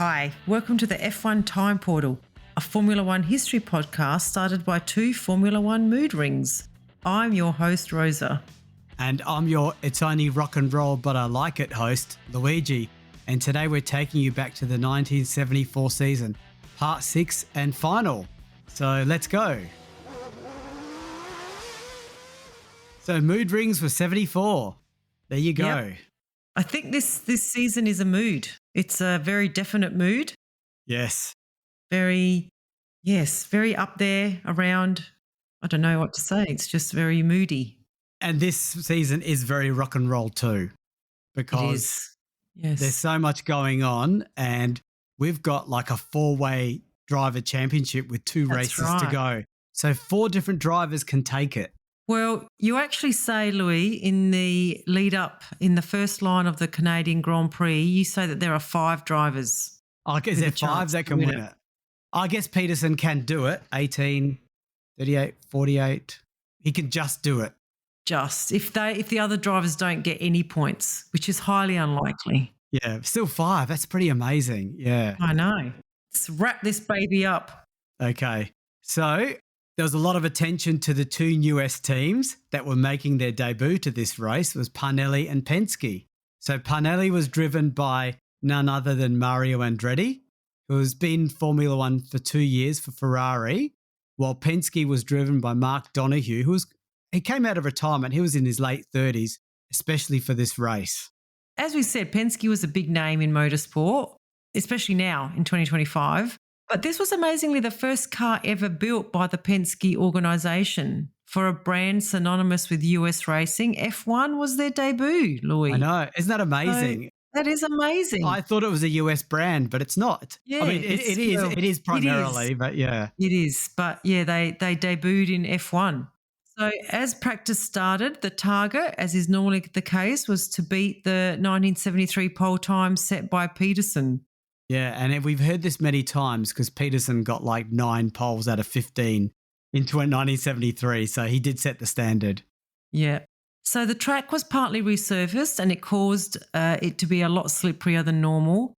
Hi, welcome to the F1 Time Portal, a Formula One history podcast started by two Formula One mood rings. I'm your host, Rosa. And I'm your It's Only Rock and Roll But I Like It host, Luigi. And today we're taking you back to the 1974 season, part 6 and final. So let's go. So mood rings were 74. There you go. Yep. I think this season is a mood. It's a very definite mood. Yes. Very up there around, I don't know what to say. It's just very moody. And this season is very rock and roll too, because there's so much going on and we've got like a 4-way driver championship with two races to go. So 4 different drivers can take it. Well, you actually say, Louis, in the lead up, in the first line of the Canadian Grand Prix, you say that there are 5 drivers. I guess there are 5 that can win it. I guess Peterson can do it. 18, 38, 48. He can just do it. Just if the other drivers don't get any points, which is highly unlikely. Yeah, still 5. That's pretty amazing. Yeah. I know. Let's wrap this baby up. Okay. So there was a lot of attention to the 2 US teams that were making their debut to this race was Parnelli and Penske. So Parnelli was driven by none other than Mario Andretti, who has been Formula One for 2 years for Ferrari, while Penske was driven by Mark Donohue, he came out of retirement. He was in his late 30s, especially for this race. As we said, Penske was a big name in motorsport, especially now in 2025. But this was amazingly the first car ever built by the Penske organisation for a brand synonymous with US racing. F1 was their debut, Louis. I know. Isn't that amazing? So, that is amazing. I thought it was a US brand, but it's not. Yeah, I mean, it is primarily, but yeah. It is. But yeah, they debuted in F1. So as practice started, the target, as is normally the case, was to beat the 1973 pole time set by Peterson. Yeah, and we've heard this many times because Peterson got like 9 poles out of 15 in 1973, so he did set the standard. Yeah. So the track was partly resurfaced and it caused it to be a lot slipperier than normal.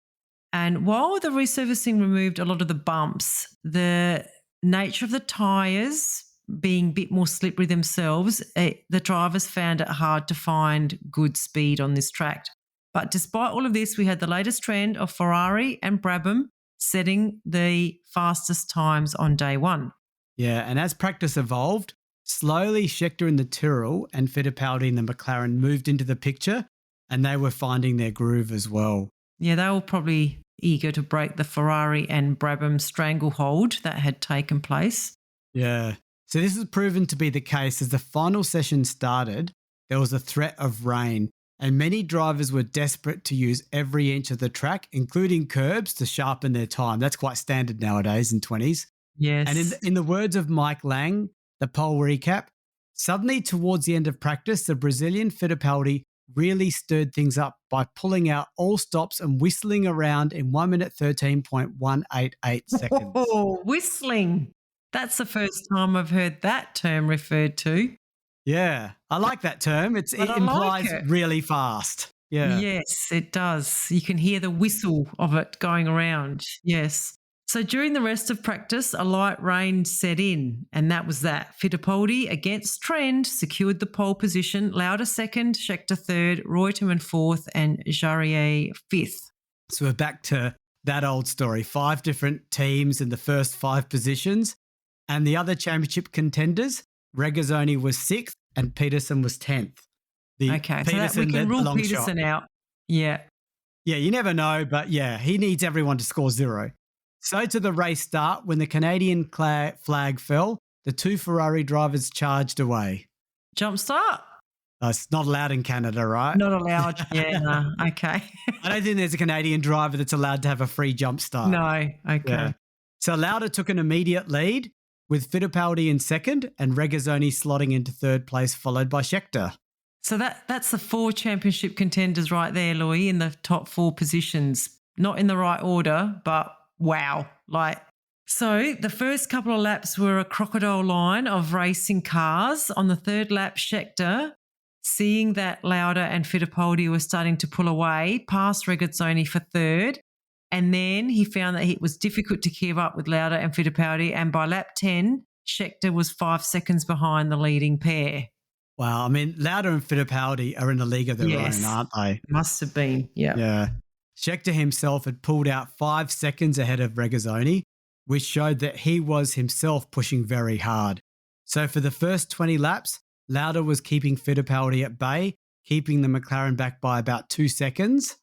And while the resurfacing removed a lot of the bumps, the nature of the tyres being a bit more slippery themselves, the drivers found it hard to find good speed on this track. But despite all of this, we had the latest trend of Ferrari and Brabham setting the fastest times on day one. Yeah, and as practice evolved, slowly Scheckter in the Tyrrell and Fittipaldi in the McLaren moved into the picture and they were finding their groove as well. Yeah, they were probably eager to break the Ferrari and Brabham stranglehold that had taken place. Yeah. So this has proven to be the case. As the final session started, there was a threat of rain and many drivers were desperate to use every inch of the track, including curbs, to sharpen their time. That's quite standard nowadays in 20s. Yes. And in the words of Mike Lang, the pole recap, suddenly towards the end of practice, the Brazilian Fittipaldi really stirred things up by pulling out all stops and whistling around in 1 minute 13.188 seconds. Oh, whistling. That's the first time I've heard that term referred to. Yeah, I like that term. It implies really fast. Yeah. Yes, it does. You can hear the whistle of it going around. Yes. So during the rest of practice, a light rain set in, and that was that. Fittipaldi, against trend, secured the pole position. Lauda second, Scheckter third, Reutemann fourth, and Jarier fifth. So we're back to that old story. 5 different teams in the first 5 positions. And the other championship contenders, Regazzoni was 6th and Peterson was 10th. Okay, so that we can rule Peterson out. Yeah. Yeah, you never know, but yeah, he needs everyone to score 0. So to the race start, when the Canadian flag fell, the 2 Ferrari drivers charged away. Jump start? It's not allowed in Canada, right? Not allowed. Yeah, no. Okay. I don't think there's a Canadian driver that's allowed to have a free jump start. No. Okay. Yeah. So Lauda took an immediate lead with Fittipaldi in second and Regazzoni slotting into third place, followed by Scheckter. So that's the 4 championship contenders right there, Louis, in the top 4 positions. Not in the right order, but wow. So the first couple of laps were a crocodile line of racing cars. On the third lap, Scheckter, seeing that Lauda and Fittipaldi were starting to pull away, passed Regazzoni for third And then he found that it was difficult to keep up with Lauda and Fittipaldi. And by lap 10, Scheckter was 5 seconds behind the leading pair. Wow. I mean, Lauda and Fittipaldi are in a league of their own, aren't they? Must have been. Yeah. Scheckter himself had pulled out 5 seconds ahead of Regazzoni, which showed that he was himself pushing very hard. So for the first 20 laps, Lauda was keeping Fittipaldi at bay, keeping the McLaren back by about 2 seconds.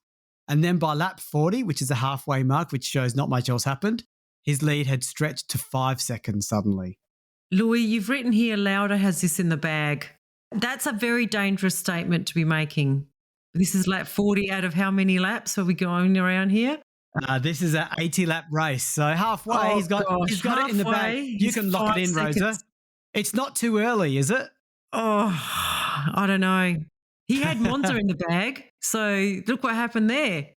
And then by lap 40, which is the halfway mark, which shows not much else happened, his lead had stretched to 5 seconds suddenly. Louis, you've written here Lauda has this in the bag. That's a very dangerous statement to be making. This is lap 40 out of how many laps are we going around here? This is an 80-lap race. So halfway, he's got it in the bag. You can lock it in, Rosa. It's not too early, is it? Oh, I don't know. He had Monza in the bag. So look what happened there.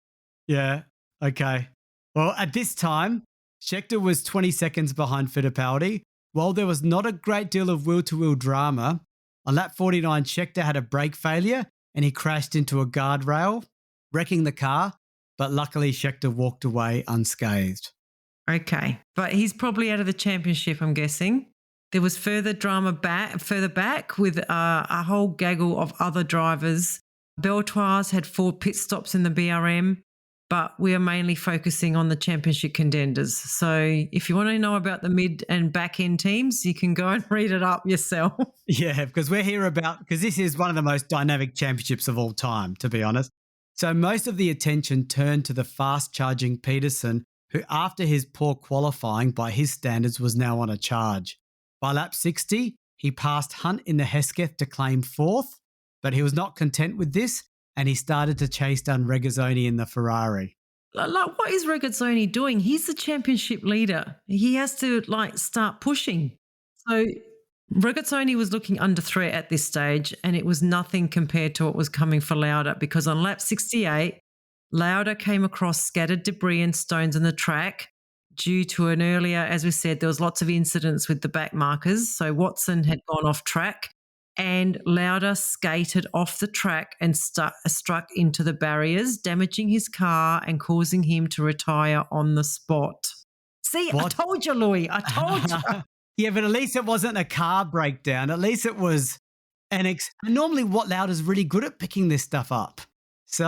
Yeah. Okay. Well, at this time, Scheckter was 20 seconds behind Fittipaldi. While there was not a great deal of wheel-to-wheel drama, on lap 49, Scheckter had a brake failure and he crashed into a guardrail, wrecking the car. But luckily, Scheckter walked away unscathed. Okay. But he's probably out of the championship, I'm guessing. There was further drama further back with a whole gaggle of other drivers. Beltoise had 4 pit stops in the BRM, but we are mainly focusing on the championship contenders. So if you want to know about the mid and back end teams, you can go and read it up yourself. Yeah, because this is one of the most dynamic championships of all time, to be honest. So most of the attention turned to the fast charging Peterson, who after his poor qualifying by his standards was now on a charge. By lap 60, he passed Hunt in the Hesketh to claim 4th, but he was not content with this and he started to chase down Regazzoni in the Ferrari. Like, what is Regazzoni doing? He's the championship leader. He has to start pushing. So Regazzoni was looking under threat at this stage, and it was nothing compared to what was coming for Lauda, because on lap 68, Lauda came across scattered debris and stones on the track due to an earlier, as we said, there was lots of incidents with the back markers. So Watson had gone off track and Lauda skated off the track and struck into the barriers, damaging his car and causing him to retire on the spot. See, what? I told you, Louis. I told you. Yeah, but at least it wasn't a car breakdown. At least it was and normally Lauda's really good at picking this stuff up. So,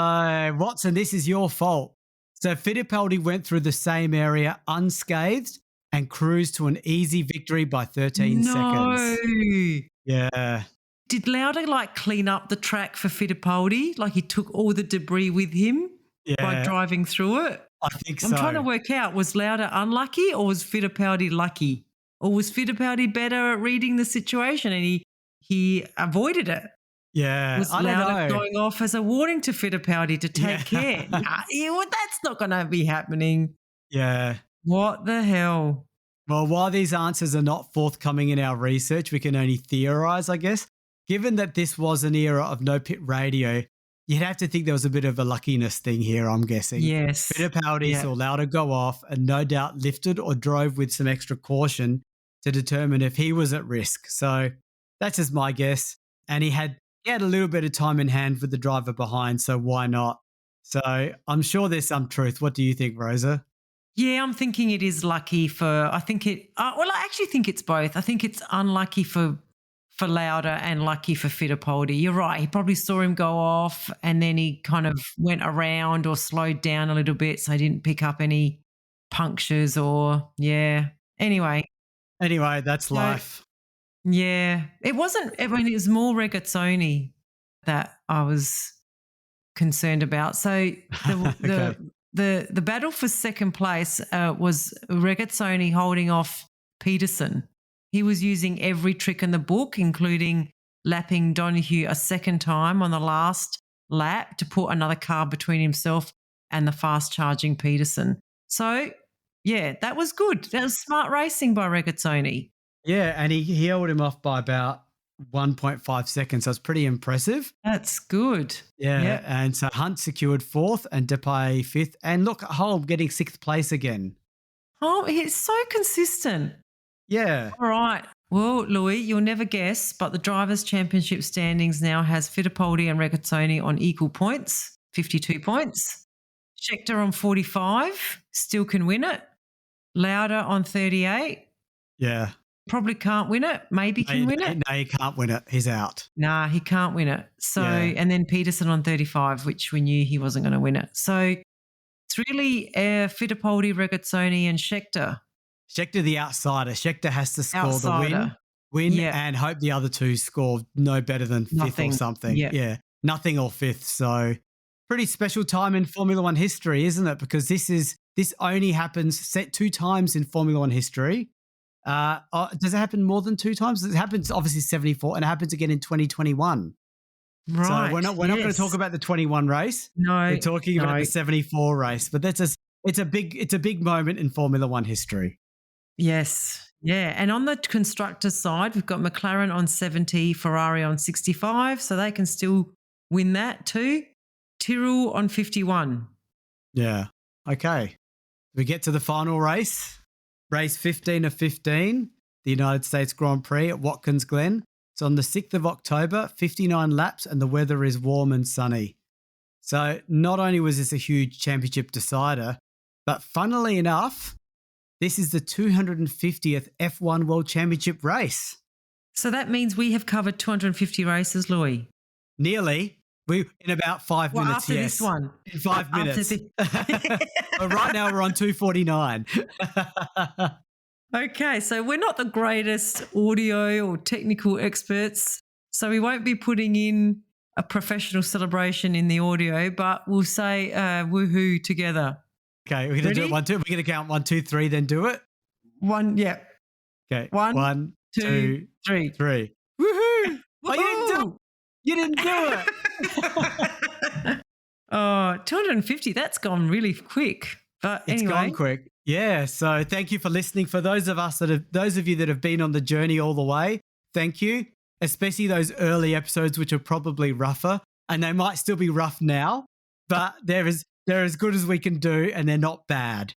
Watson, this is your fault. So Fittipaldi went through the same area unscathed and cruised to an easy victory by 13 seconds. Yeah. Did Lauda clean up the track for Fittipaldi? Like he took all the debris with him by driving through it? I think so. I'm trying to work out, was Lauda unlucky or was Fittipaldi lucky? Or was Fittipaldi better at reading the situation and he avoided it? Yeah, was Lauda going off as a warning to Fittipaldi to take care? That's not going to be happening. Yeah. What the hell? Well, while these answers are not forthcoming in our research, we can only theorise, I guess. Given that this was an era of no pit radio, you'd have to think there was a bit of a luckiness thing here, I'm guessing. Yes. Fittipaldi saw Lauda go off and no doubt lifted or drove with some extra caution to determine if he was at risk. So that's just my guess. And he had a little bit of time in hand with the driver behind, so why not? So I'm sure there's some truth. What do you think, Rosa? Yeah, I'm thinking it is lucky I actually think it's both. I think it's unlucky for Lauda and lucky for Fittipaldi. You're right. He probably saw him go off and then he kind of went around or slowed down a little bit so he didn't pick up any punctures Anyway, that's life. Yeah, it wasn't. It was more Regazzoni that I was concerned about. So the battle for second place was Regazzoni holding off Peterson. He was using every trick in the book, including lapping Donoghue a second time on the last lap to put another car between himself and the fast charging Peterson. So yeah, that was good. That was smart racing by Regazzoni. Yeah, and he held him off by about 1.5 seconds. So it's pretty impressive. That's good. Yeah, yep. And so Hunt secured 4th and Depay 5th. And look, Holm getting 6th place again. Oh, he's so consistent. Yeah. All right. Well, Louis, you'll never guess, but the Drivers' Championship standings now has Fittipaldi and Regazzoni on equal points, 52 points. Scheckter on 45, still can win it. Lauda on 38, Yeah. probably can't win it, maybe can win it. No, he can't win it. He's out. Nah, he can't win it. So, Yeah. and then Peterson on 35, which we knew he wasn't going to win it. So it's really Fittipaldi, Regazzoni and Scheckter. Scheckter, the outsider. Scheckter has to score the Outsider. win Yeah. and hope the other two score no better than fifth Nothing. or something. Yeah. Yeah. Nothing or fifth. So pretty special time in Formula One history, isn't it? Because this only happens set 2 times in Formula One history. Does it happen more than 2 times? It happens obviously 74 and it happens again in 2021. Right. So we're not going to yes. talk about the 21 race. No. We're talking about no. the 74 race. But it's a big moment in Formula One history. Yes. Yeah. And on the constructor side, we've got McLaren on 70, Ferrari on 65. So they can still win that too. Tyrrell on 51. Yeah. Okay. We get to the final race. Race 15 of 15, the United States Grand Prix at Watkins Glen. It's on the 6th of October, 59 laps, and the weather is warm and sunny. So not only was this a huge championship decider, but funnily enough, this is the 250th F1 World Championship race. So that means we have covered 250 races, Louis. Nearly. In about 5 minutes, after yes. this one. In 5 After minutes. the- But right now we're on 249. Okay, so we're not the greatest audio or technical experts, so we won't be putting in a professional celebration in the audio, but we'll say woohoo together. Okay, we're going to do it 1, 2. We're going to count 1, 2, 3, then do it. One, yeah. Okay. 1, 2, 3. 3. Woohoo! Oh, you didn't do it. Oh, 250, that's gone really quick. But It's anyway. gone quick. Yeah. So thank you for listening. For those of you that have been on the journey all the way, thank you. Especially those early episodes, which are probably rougher, and they might still be rough now, but they're as good as we can do, and they're not bad.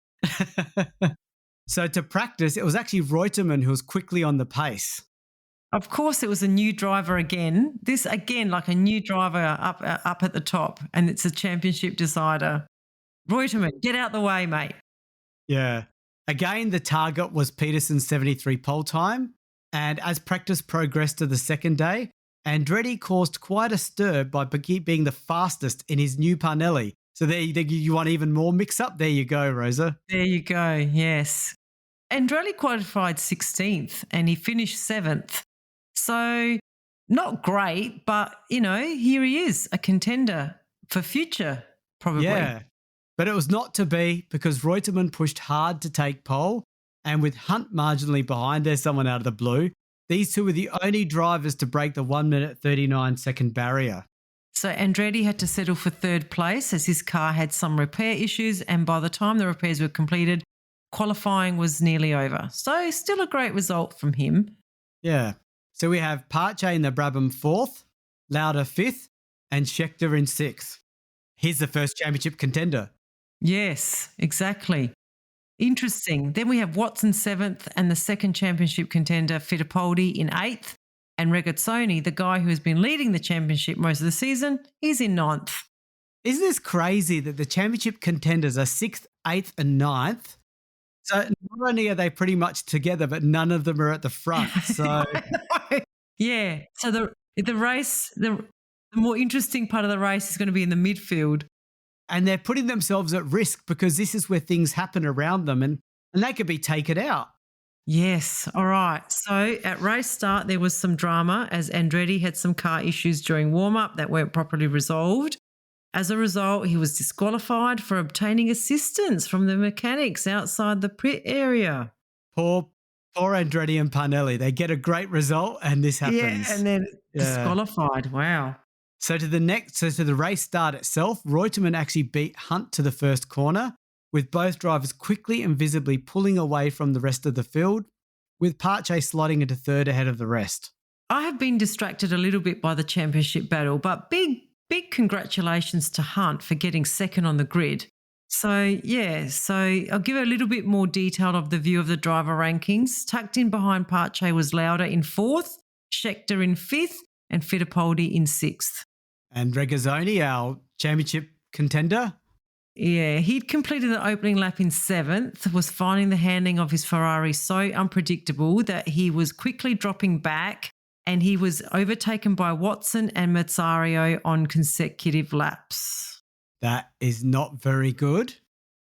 So to practice, it was actually Reutemann who was quickly on the pace. Of course, it was a new driver again. This again, like a new driver up at the top, and it's a championship decider. Reutemann, get out the way, mate. Yeah. Again, the target was Peterson's 73 pole time. And as practice progressed to the second day, Andretti caused quite a stir by being the fastest in his new Parnelli. So there you want even more mix up? There you go, Rosa. There you go, yes. Andretti qualified 16th and he finished 7th. So not great, but, here he is, a contender for future, probably. Yeah. But it was not to be because Reutemann pushed hard to take pole, and with Hunt marginally behind, there's someone out of the blue. These two were the only drivers to break the 1 minute 39 second barrier. So Andretti had to settle for third place as his car had some repair issues, and by the time the repairs were completed, qualifying was nearly over. So still a great result from him. Yeah. So we have Pache in the Brabham 4th, Lauda 5th, and Scheckter in 6th. He's the first championship contender. Yes, exactly. Interesting. Then we have Watson 7th and the second championship contender, Fittipaldi, in 8th. And Regazzoni, the guy who has been leading the championship most of the season, he's in 9th. Isn't this crazy that the championship contenders are 6th, 8th and 9th? So not only are they pretty much together, but none of them are at the front. So yeah. So the race, the more interesting part of the race is going to be in the midfield. And they're putting themselves at risk because this is where things happen around them and they could be taken out. Yes. All right. So at race start, there was some drama as Andretti had some car issues during warm-up that weren't properly resolved. As a result, he was disqualified for obtaining assistance from the mechanics outside the pit area. Poor Andretti and Parnelli. They get a great result and this happens. Yeah, and then disqualified. Wow. So to the race start itself, Reutemann actually beat Hunt to the first corner, with both drivers quickly and visibly pulling away from the rest of the field, with Pache sliding into third ahead of the rest. I have been distracted a little bit by the championship battle, but big congratulations to Hunt for getting second on the grid. So I'll give a little bit more detail of the view of the driver rankings. Tucked in behind Pache was Lauda in 4th, Scheckter in 5th, and Fittipaldi in 6th. And Regazzoni, our championship contender? Yeah, he'd completed the opening lap in seventh, was finding the handling of his Ferrari so unpredictable that he was quickly dropping back and he was overtaken by Watson and Mazzario on consecutive laps. That is not very good.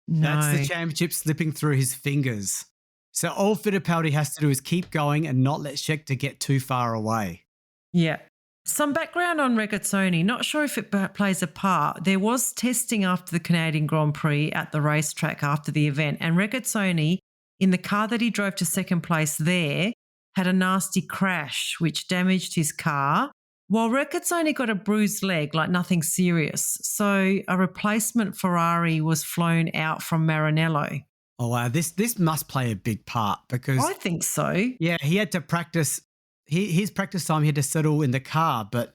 That's the No. championship slipping through his fingers. So all Fittipaldi has to do is keep going and not let Scheckter get too far away. Yeah. Some background on Regazzoni. Not sure if it plays a part. There was testing after the Canadian Grand Prix at the racetrack after the event, and Regazzoni, in the car that he drove to second place there, had a nasty crash which damaged his car. While Regazzoni got a bruised leg, like nothing serious. So a replacement Ferrari was flown out from Maranello. Oh wow, this must play a big part because I think so. yeah, he had to practice. His practice time he had to settle in the car, but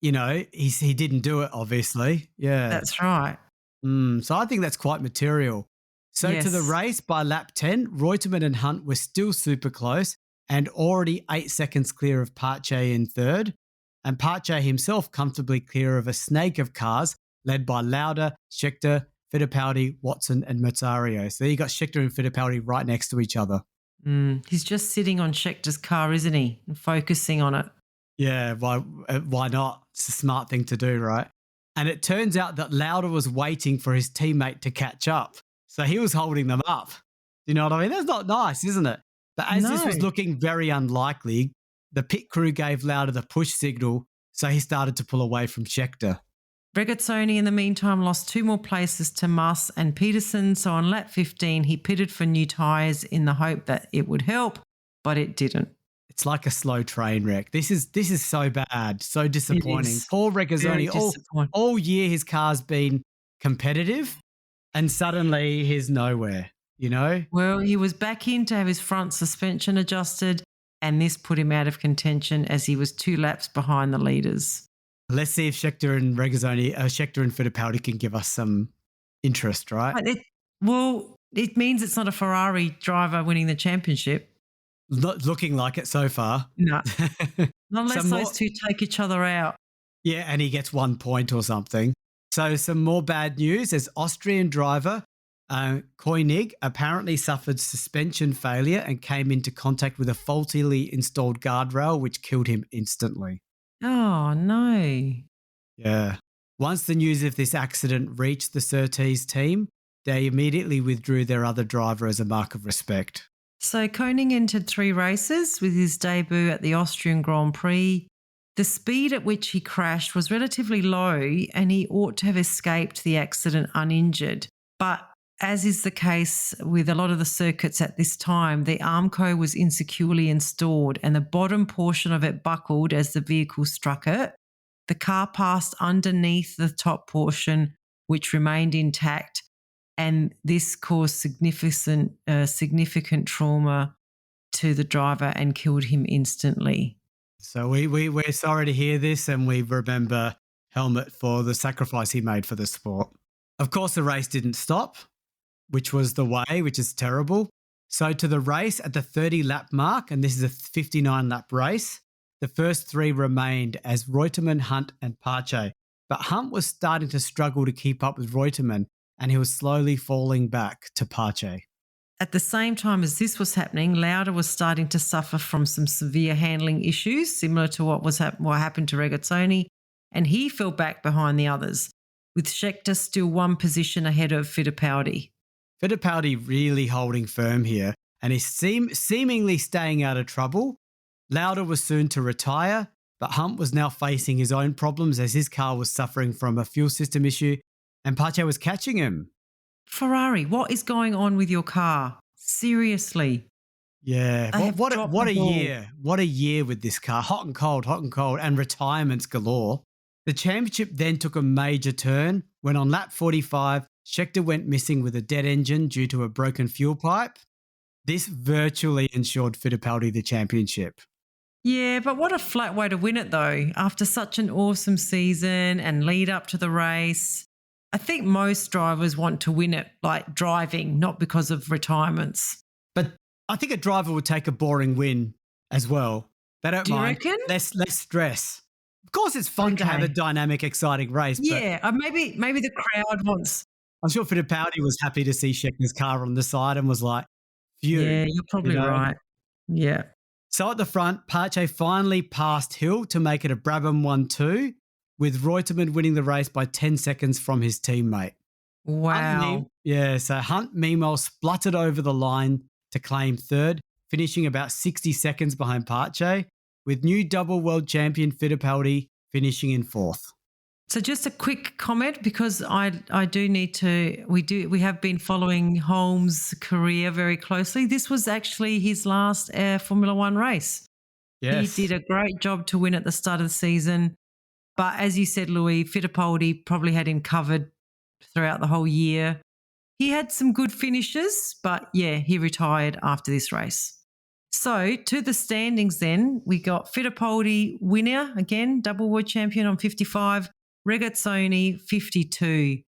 he didn't do it. Obviously, yeah. That's right. So I think that's quite material. So to the Yes. race by lap 10, Reutemann and Hunt were still super close and already 8 seconds clear of Pache in third, and Pache himself comfortably clear of a snake of cars led by Lauda, Scheckter, Fittipaldi, Watson, and Mazzario. So you got Scheckter and Fittipaldi right next to each other. He's just sitting on Schecter's car, isn't he? And focusing on it. Yeah, why not? It's a smart thing to do, right? And it turns out that Lauda was waiting for his teammate to catch up. So he was holding them up. You know what I mean? That's not nice, isn't it? But as this was No. looking very unlikely, the pit crew gave Lauda the push signal, so he started to pull away from Scheckter. Regazzoni, in the meantime, lost 2 more places to Muss and Peterson. So on lap 15, he pitted for new tyres in the hope that it would help, but it didn't. It's like a slow train wreck. This is so bad, so disappointing. is. Poor Very Regazzoni, disappointing. all year his car's been competitive and suddenly he's nowhere, you know? Well, he was back in to have his front suspension adjusted, and this put him out of contention as he was 2 laps behind the leaders. Let's see if Scheckter and Fittipaldi can give us some interest, right? But it means it's not a Ferrari driver winning the championship. Not looking like it so far. No, unless Some more- those two take each other out. Yeah, and he gets 1 point or something. So some more bad news. As Austrian driver Koenig apparently suffered suspension failure and came into contact with a faultily installed guardrail, which killed him instantly. Oh, no. Yeah. Once the news of this accident reached the Surtees team, they immediately withdrew their other driver as a mark of respect. So Koenig entered 3 races with his debut at the Austrian Grand Prix. The speed at which he crashed was relatively low and he ought to have escaped the accident uninjured. But as is the case with a lot of the circuits at this time, the Armco was insecurely installed and the bottom portion of it buckled as the vehicle struck it. The car passed underneath the top portion, which remained intact, and this caused significant trauma to the driver and killed him instantly. So we're sorry to hear this, and we remember Helmut for the sacrifice he made for the sport. Of course, the race didn't stop, which was the way, which is terrible. So to the race at the 30-lap mark, and this is a 59-lap race, the first 3 remained as Reutemann, Hunt and Pache. But Hunt was starting to struggle to keep up with Reutemann, and he was slowly falling back to Pache. At the same time as this was happening, Lauda was starting to suffer from some severe handling issues, similar to what happened to Regazzoni, and he fell back behind the others, with Scheckter still 1 position ahead of Fittipaldi. Fittipaldi really holding firm here, and is seemingly staying out of trouble. Lauda was soon to retire, but Hunt was now facing his own problems as his car was suffering from a fuel system issue, and Pache was catching him. Ferrari, what is going on with your car? Seriously. Yeah, They have what dropped a the ball. year. What a year with this car. Hot and cold, and retirements galore. The championship then took a major turn when on lap 45, Scheckter went missing with a dead engine due to a broken fuel pipe. This virtually ensured Fittipaldi the championship. Yeah, but what a flat way to win it though, after such an awesome season and lead up to the race. I think most drivers want to win it, like driving, not because of retirements. But I think a driver would take a boring win as well. They don't Do you mind. reckon? Less stress. Of course, it's fun to have a Okay. dynamic, exciting race. But Yeah, maybe the crowd wants I'm sure Fittipaldi was happy to see Schecter's car on the side and was like, phew, Yeah, you're you probably know. right. Yeah. So at the front, Pache finally passed Hill to make it a Brabham 1-2, with Reutemann winning the race by 10 seconds from his teammate. Wow. So Hunt meanwhile spluttered over the line to claim third, finishing about 60 seconds behind Pache, with new double world champion Fittipaldi finishing in fourth. So just a quick comment because I do need to we have been following Holmes' career very closely. This was actually his last Formula One race. He Yes. did a great job to win at the start of the season. But as you said, Louis, Fittipaldi probably had him covered throughout the whole year. He had some good finishes, but yeah, he retired after this race. So to the standings then, we got Fittipaldi winner again, double world champion on 55, Regazzoni 52.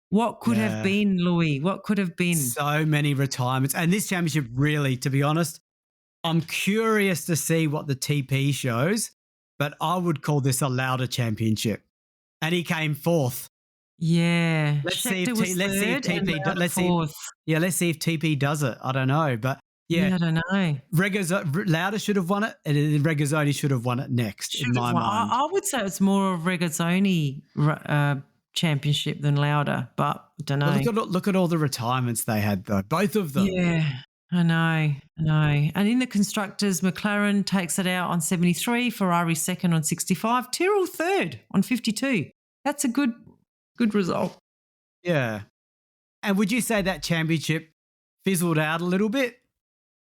What could have Yeah. been, Louis? What could have been? So many retirements. And this championship, really, to be honest, I'm curious to see what the TP shows, but I would call this a Lauda championship. And he came fourth. Yeah. Let's see if Scheckter was let's see if third and TP Lauda let's see. fourth. Yeah, let's see if TP does it. I don't know, but Yeah, yeah, I don't know. Lauda should have won it, and then Regazzoni should have won it next in Should my have won. mind. I would say it's more of Regazzoni championship than Lauda, but I don't know. But look at all the retirements they had, though. Both of them. Yeah, I know. And in the constructors, McLaren takes it out on 73, Ferrari second on 65, Tyrrell third on 52. That's a good result. Yeah. And would you say that championship fizzled out a little bit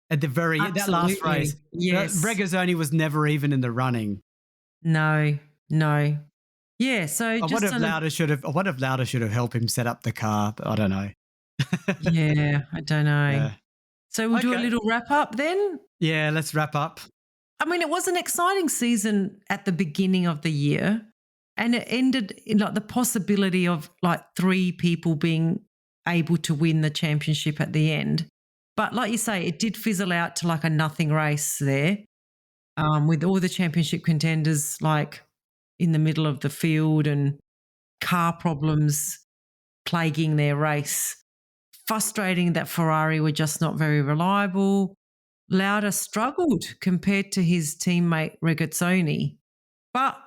at the very end, that last Absolutely. race? Yes. Regazzoni was never even in the running. No. Yeah, so I just wonder if on a- Lauda should have helped him set up the car, but I don't know. yeah, I don't know. Yeah. So we'll do a Okay. little wrap up then. Yeah, let's wrap up. I mean, it was an exciting season at the beginning of the year, and it ended in like the possibility of like 3 people being able to win the championship at the end. But like you say, it did fizzle out to like a nothing race there, with all the championship contenders like in the middle of the field and car problems plaguing their race. Frustrating that Ferrari were just not very reliable. Lauda struggled compared to his teammate Regazzoni, but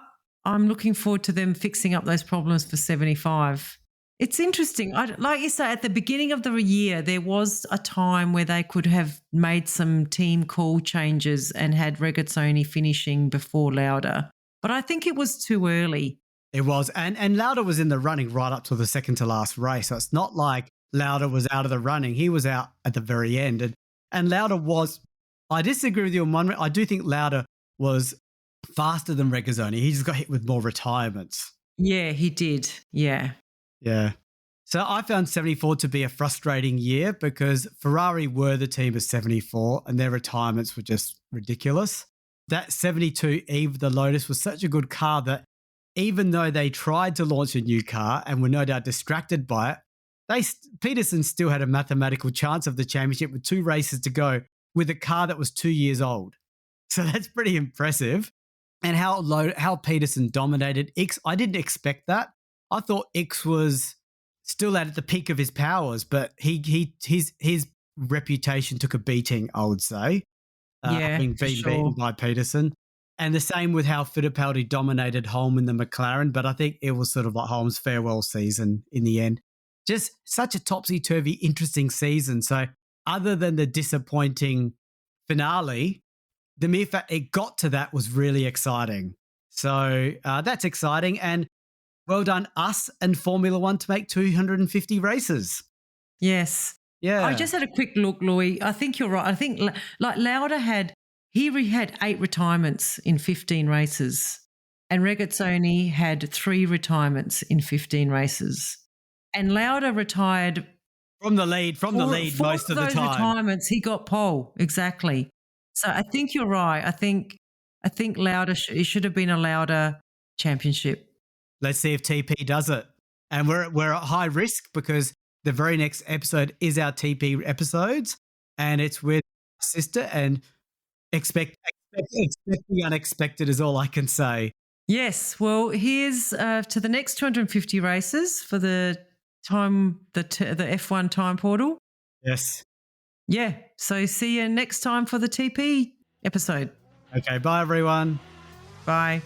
I'm looking forward to them fixing up those problems for 75. It's interesting. Like you say, at the beginning of the year, there was a time where they could have made some team call changes and had Regazzoni finishing before Lauda, but I think it was too early. It was. And Lauda was in the running right up to the second to last race. So it's not like Lauda was out of the running. He was out at the very end. And Lauda was, I disagree with you on one. I do think Lauda was faster than Regazzoni. He just got hit with more retirements. Yeah, he did. Yeah. Yeah. So I found 74 to be a frustrating year because Ferrari were the team of 74 and their retirements were just ridiculous. That 72 Eve, the Lotus, was such a good car that even though they tried to launch a new car and were no doubt distracted by it, Peterson still had a mathematical chance of the championship with 2 races to go with a car that was 2 years old. So that's pretty impressive. And how Peterson dominated X. I didn't expect that. I thought X was still at the peak of his powers, but his reputation took a beating, I would say, having for been sure. beaten by Peterson. And the same with how Fittipaldi dominated Holm in the McLaren, but I think it was sort of like Holm's farewell season in the end. Just such a topsy-turvy, interesting season. So other than the disappointing finale, the mere fact it got to that was really exciting. So that's exciting. And well done us and Formula One to make 250 races. Yes. Yeah. I just had a quick look, Louis. I think you're right. I think like Lauda had 8 retirements in 15 races, and Regazzoni had 3 retirements in 15 races. And Lauda retired from the lead most of the those time. retirements. He got pole, exactly. So I think you're right. I think Lauda it should have been a Lauda championship. Let's see if TP does it. And we're at high risk because the very next episode is our TP episodes, and it's with sister. And expect the unexpected is all I can say. Yes. Well, here's to the next 250 races for the the F1 time portal. Yes. Yeah. So see you next time for the TP episode. Okay. Bye, everyone. Bye.